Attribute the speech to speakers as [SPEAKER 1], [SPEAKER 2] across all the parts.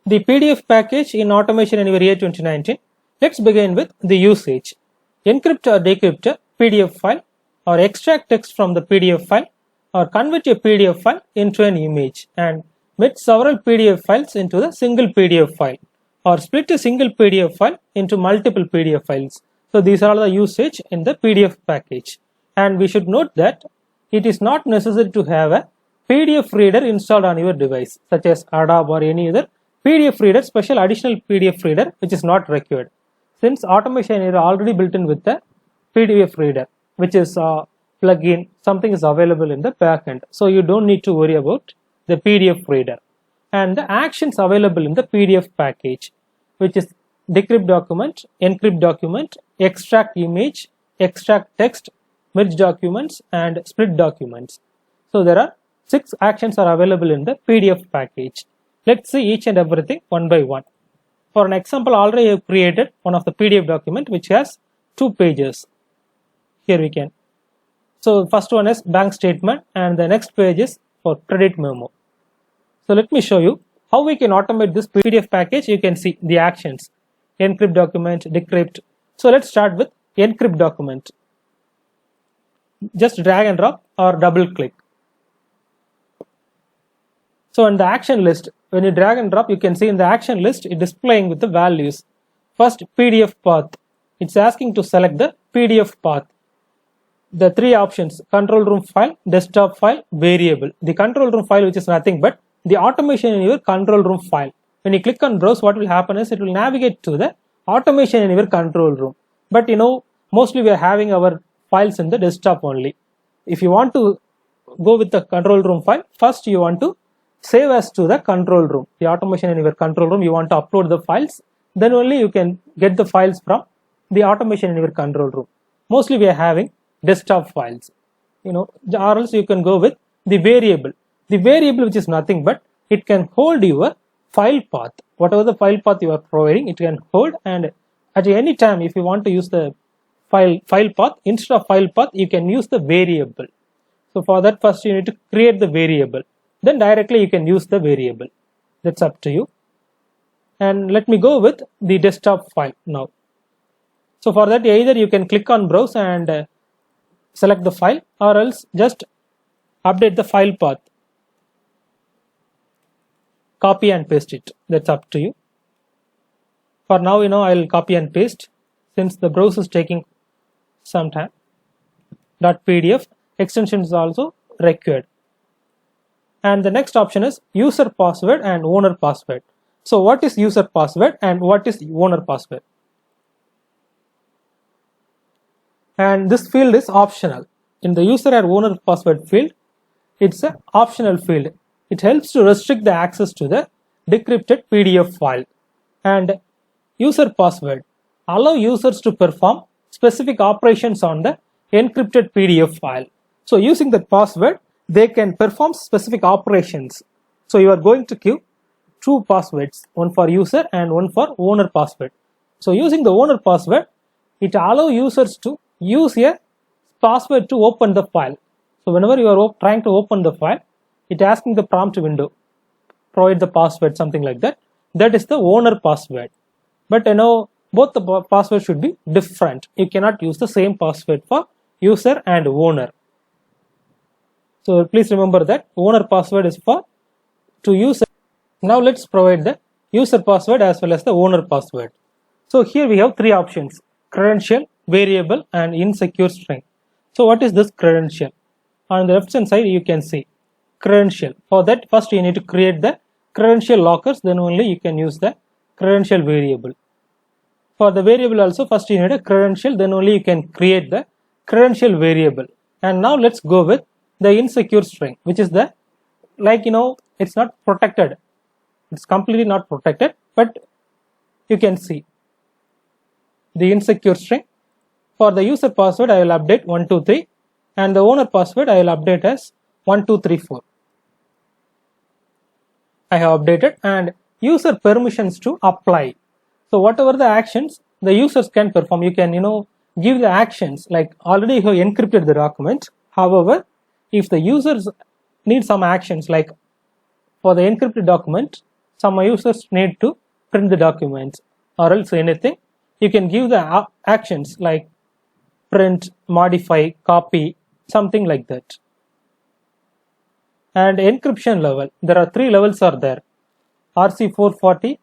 [SPEAKER 1] the PDF package in Automation Anywhere Year 2019. Let's begin with the usage. Encrypt or decrypt a PDF file, or extract text from the PDF file, or convert a PDF file into an image, and merge several PDF files into the single PDF file, or split a single PDF file into multiple PDF files. So these are all the usage in the PDF package. And we should note that it is not necessary to have a PDF reader installed on your device, such as Adobe or any other PDF reader, special additional PDF reader, which is not required, since Automation is already built in with the PDF reader, which is a plugin, something is available in the backend. So you don't need to worry about the PDF reader. And the actions available in the PDF package, which is decrypt document, encrypt document, extract image, extract text, merge documents, and split documents. So there are 6 actions are available in the PDF package. Let's see each and everything one by one. For an example, already I have created one of the PDF document which has 2 pages. Here we can. So first one is bank statement, and the next page is for credit memo. So let me show you how we can automate this PDF package. You can see the actions: encrypt document, decrypt. So let's start with encrypt document. Just drag and drop or double click. So in the action list, when you drag and drop, you can see in the action list it displaying with the values. First, PDF path. It's asking to select the PDF path. The 3 options: control room file, desktop file, variable. The control room file, which is nothing but the automation in your control room file. When you click on browse, what will happen is it will navigate to the automation in your control room. But mostly we are having our files in the desktop only. If you want to go with the control room file, first you want to save as to the control room, the automation in your control room. You want to upload the files, then only you can get the files from the automation in your control room. Mostly we are having desktop files, or else you can go with the variable. The variable, which is nothing but it can hold your file path. Whatever the file path you are providing, it can hold, and at any time if you want to use the file path, instead of file path you can use the variable. So for that, first you need to create the variable, then directly you can use the variable. That's up to you. And let me go with the desktop file now. So for that, either you can click on browse and select the file, or else just update the file path, copy and paste it. That's up to you. For now, I'll copy and paste since the browse is taking some time. .pdf extension is also required. And the next option is user password and owner password. So what is user password and what is owner password? And this field is optional. In the user or owner password field, it's an optional field. It helps to restrict the access to the decrypted PDF file. And user password allow users to perform specific operations on the encrypted PDF file. So using the password, they can perform specific operations. So you are going to give 2 passwords, one for user and one for owner password. So using the owner password, it allows users to use a password to open the file. So whenever you are trying to open the file, it asking the prompt window, provide the password, something like that. That is the owner password. But both the passwords should be different. You cannot use the same password for user and owner. So please remember that owner password is for to user. Now let's provide the user password as well as the owner password. So here we have 3 options: credential, variable, and insecure string. So what is this credential? On the left hand side you can see credential. For that, first you need to create the credential lockers, then only you can use the credential variable. For the variable also, first you need a credential, then only you can create the credential variable. And now let's go with the insecure string, which is the it's not protected. It's completely not protected, but you can see the insecure string. For the user password, I will update 123, and the owner password I will update as 1234. I have updated. And user permissions to apply. So whatever the actions the users can perform, you can give the actions, like already you have encrypted the document. However, if the users need some actions, like for the encrypted document, some users need to print the documents or else anything, you can give the actions like print, modify, copy, something like that. And encryption level, there are 3 levels are there: RC440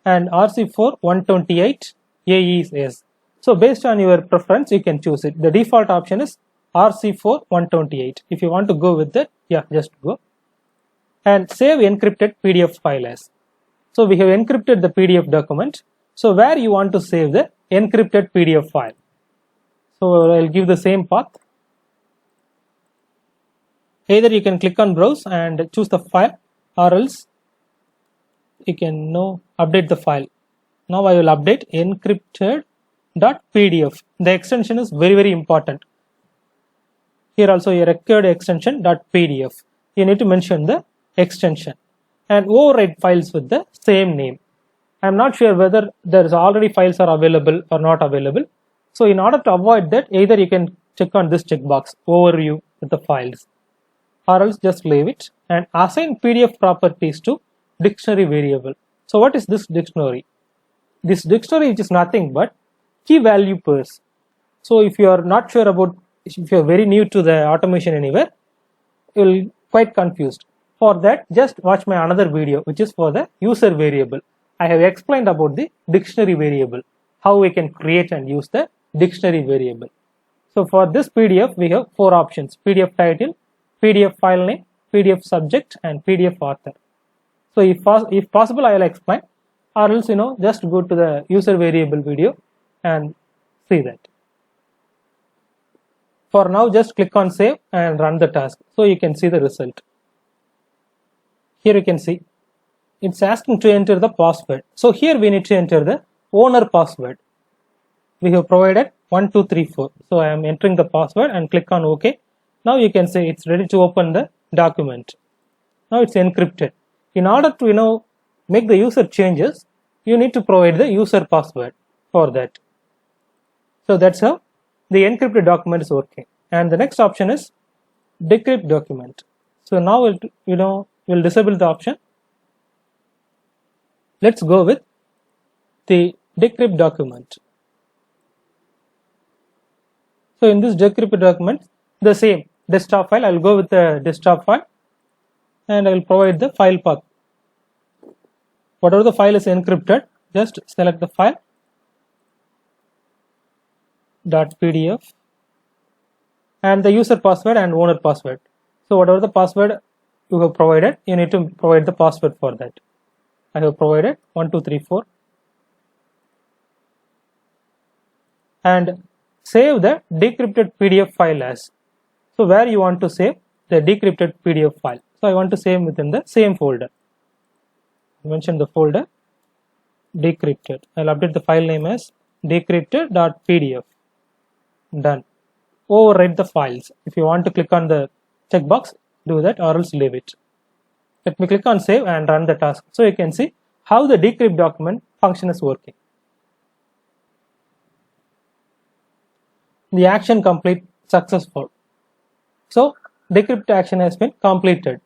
[SPEAKER 1] and RC4128 AES. So based on your preference, you can choose it. The default option is RC4128. If you want to go with that, yeah, just go. And save encrypted PDF file as. So we have encrypted the PDF document. So where you want to save the encrypted PDF file? So I'll give the same path. Either you can click on browse and choose the file, or else you can now update the file. Now I will update encrypted.pdf. The extension is very important. Here also a required extension .pdf. You need to mention the extension and override files with the same name. I am not sure whether there is already files are available or not available. So in order to avoid that, either you can check on this checkbox, overview with the files, or else just leave it and assign PDF properties to dictionary variable. So what is this dictionary? This dictionary is nothing but key value pairs. So if you are not sure about, if you are very new to the automation anywhere, you will quite confused. For that, just watch my another video which is for the user variable. I have explained about the dictionary variable, how we can create and use the dictionary variable. So for this PDF, we have 4 options: PDF title, PDF file name, PDF subject, and PDF author. So if possible, I will explain, or else just go to the user variable video and see that. For now, just click on save and run the task. So you can see the result. Here you can see it's asking to enter the password. So here we need to enter the owner password. We have provided 1234. So I am entering the password and click on OK. Now you can see it's ready to open the document. Now it's encrypted. In order to make the user changes, you need to provide the user password for that. So that's how the encrypted document is working. And the next option is decrypt document. So now we'll disable the option. Let's go with the decrypt document. So in this decrypt document, the same desktop file, I'll go with the desktop file and I will provide the file path. Whatever the file is encrypted, just select the file .pdf and the user password and owner password. So whatever the password you have provided, you need to provide the password for that. I have provided 1234 and save the decrypted PDF file as. So where you want to save the decrypted PDF file? So I want to save within the same folder. Mention the folder decrypted. I'll update the file name as decrypted.pdf. Done. Overwrite the files. If you want to click on the checkbox, do that, or else leave it. Let me click on save and run the task. So you can see how the decrypt document function is working. The action complete successful. So decrypt action has been completed.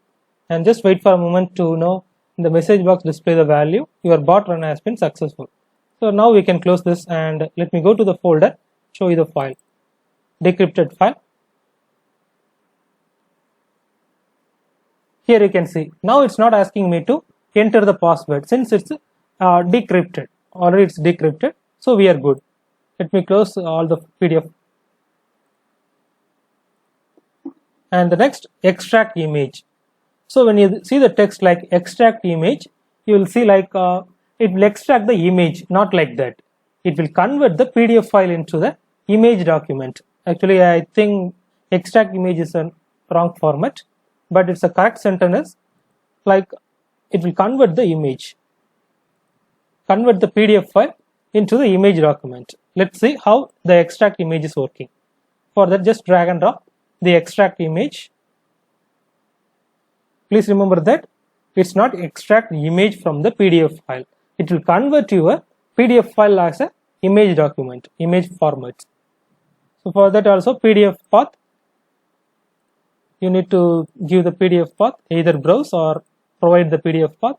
[SPEAKER 1] And just wait for a moment to in the message box display the value your bot run has been successful. So now we can close this and let me go to the folder, show you the file, decrypted file. Here you can see now it's not asking me to enter the password since it's decrypted. Already it's decrypted, so we are good. Let me close all the PDF. And the next, extract image. So when you see the text like extract image, you will see like it will extract the image, not like that. It will convert the PDF file into the image document. Actually, I think extract image is a wrong format, but it's a correct sentence. Like it will convert the image, convert the PDF file into the image document. Let's see how the extract image is working. For that, just drag and drop the extract image. Please remember that it's not extract image from the PDF file. It will convert your PDF file as a image document, image format. So for that also PDF path, you need to give the PDF path, either browse or provide the PDF path.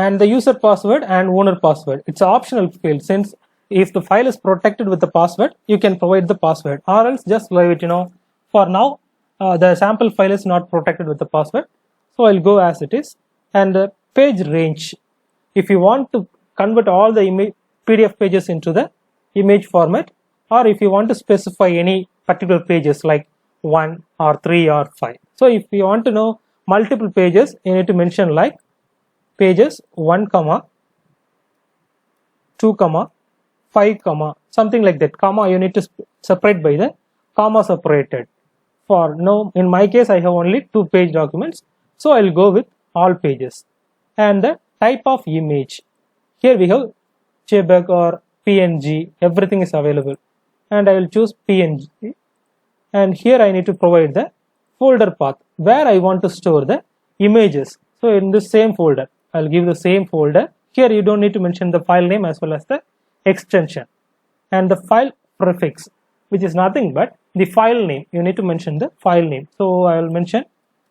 [SPEAKER 1] and the user password and owner password. It's an optional field, since if the file is protected with the password, you can provide the password, or else just leave it. For now, the sample file is not protected with the password, so I'll go as it is. And the page range, if you want to convert all the PDF pages into the image format, or if you want to specify any particular pages like 1 or 3 or 5. So if you want to know multiple pages, you need to mention like pages 1, 2, 5, something like that. Comma you need to separate by the comma separated. For now, in my case, I have only 2-page documents, so I'll go with all pages. And the type of image, here we have JPEG or PNG, everything is available, and I will choose PNG. And here I need to provide the folder path where I want to store the images. So in this same folder, I'll give the same folder. Here you don't need to mention the file name as well as the extension. And the file prefix, which is nothing but the file name. You need to mention the file name. So I will mention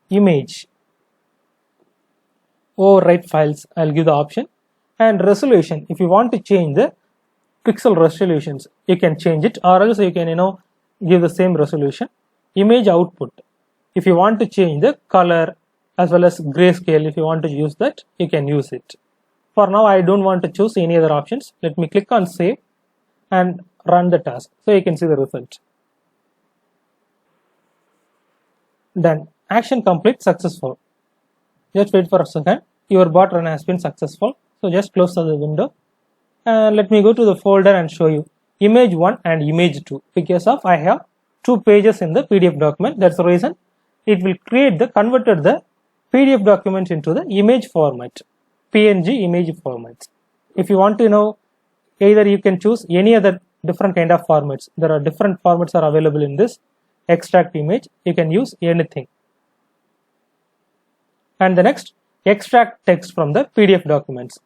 [SPEAKER 1] image. Overwrite files, I'll give the option. And resolution, if you want to change the pixel resolutions, you can change it, or else you can give the same resolution. Image output, if you want to change the color as well as grayscale, if you want to use that, you can use it. For now, I don't want to choose any other options. Let me click on save and run the task, so you can see the result. Done. Action complete, successful. Just wait for a second. Your bot run has been successful. So just close the window and let me go to the folder and show you image 1 and image 2, because of I have 2 pages in the PDF document. That's the reason it will converted the PDF document into the image format, PNG image format. If you want to know, either you can choose any other different kind of formats. There are different formats are available in this extract image. You can use anything. And the next, extract text from the PDF documents.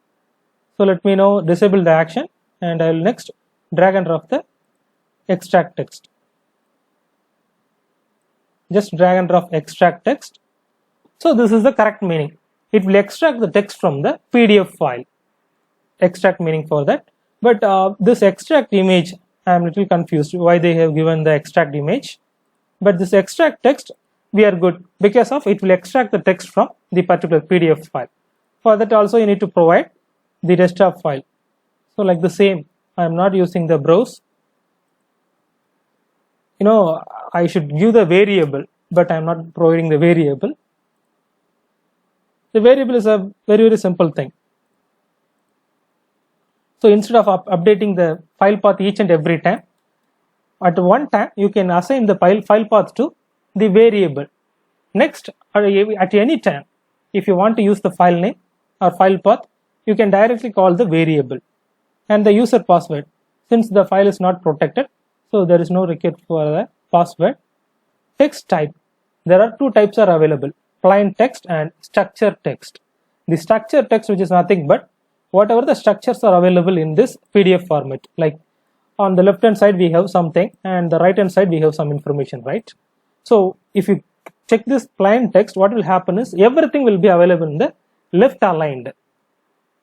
[SPEAKER 1] So let me now disable the action, and I will next drag and drop the extract text. Just drag and drop extract text. So this is the correct meaning. It will extract the text from the PDF file. Extract meaning for that. But this extract image, I am a little confused why they have given the extract image. But this extract text, we are good, because of it will extract the text from the particular PDF file. For that also you need to provide the desktop file. So like the same, I am not using the browse. I should give the variable, but I am not providing the variable. The variable is a very simple thing. So instead of updating the file path each and every time, at one time you can assign the file path to the variable. Next, at any time, if you want to use the file name or file path, you can directly call the variable. And the user password, since the file is not protected, so there is no request for the password. Text type, there are 2 types are available, plain text and structured text. The structured text, which is nothing but whatever the structures are available in this PDF format. Like on the left hand side we have something, and the right hand side we have some information, right? So if you check this plain text, what will happen is everything will be available in the left aligned,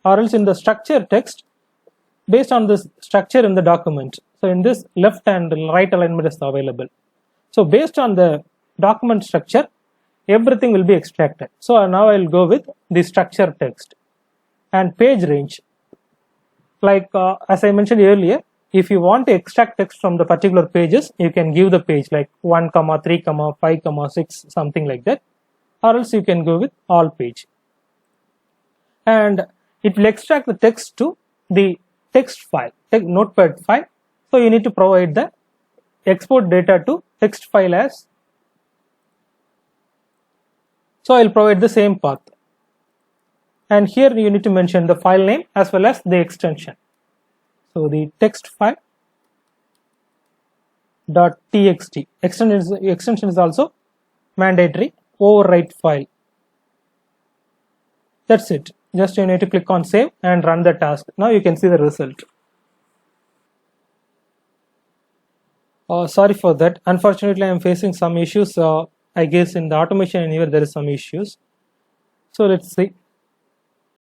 [SPEAKER 1] or else in the structured text based on this structure in the document. So in this left and right alignment is available. So based on the document structure, everything will be extracted. So now I will go with the structured text. And page range, like as I mentioned earlier, if you want to extract text from the particular pages, you can give the page like 1, 3, 5, 6, something like that, or else you can go with all page. And it will extract the text to the text file, notepad file. So you need to provide the export data to text file as. So I will provide the same path. And here you need to mention the file name as well as the extension. So the text file .txt extension is also mandatory. Overwrite file. That's it. Just you need to click on save and run the task. Now you can see the result. Sorry for that. Unfortunately, I am facing some issues. I guess in the automation anywhere there is some issues. So let's see.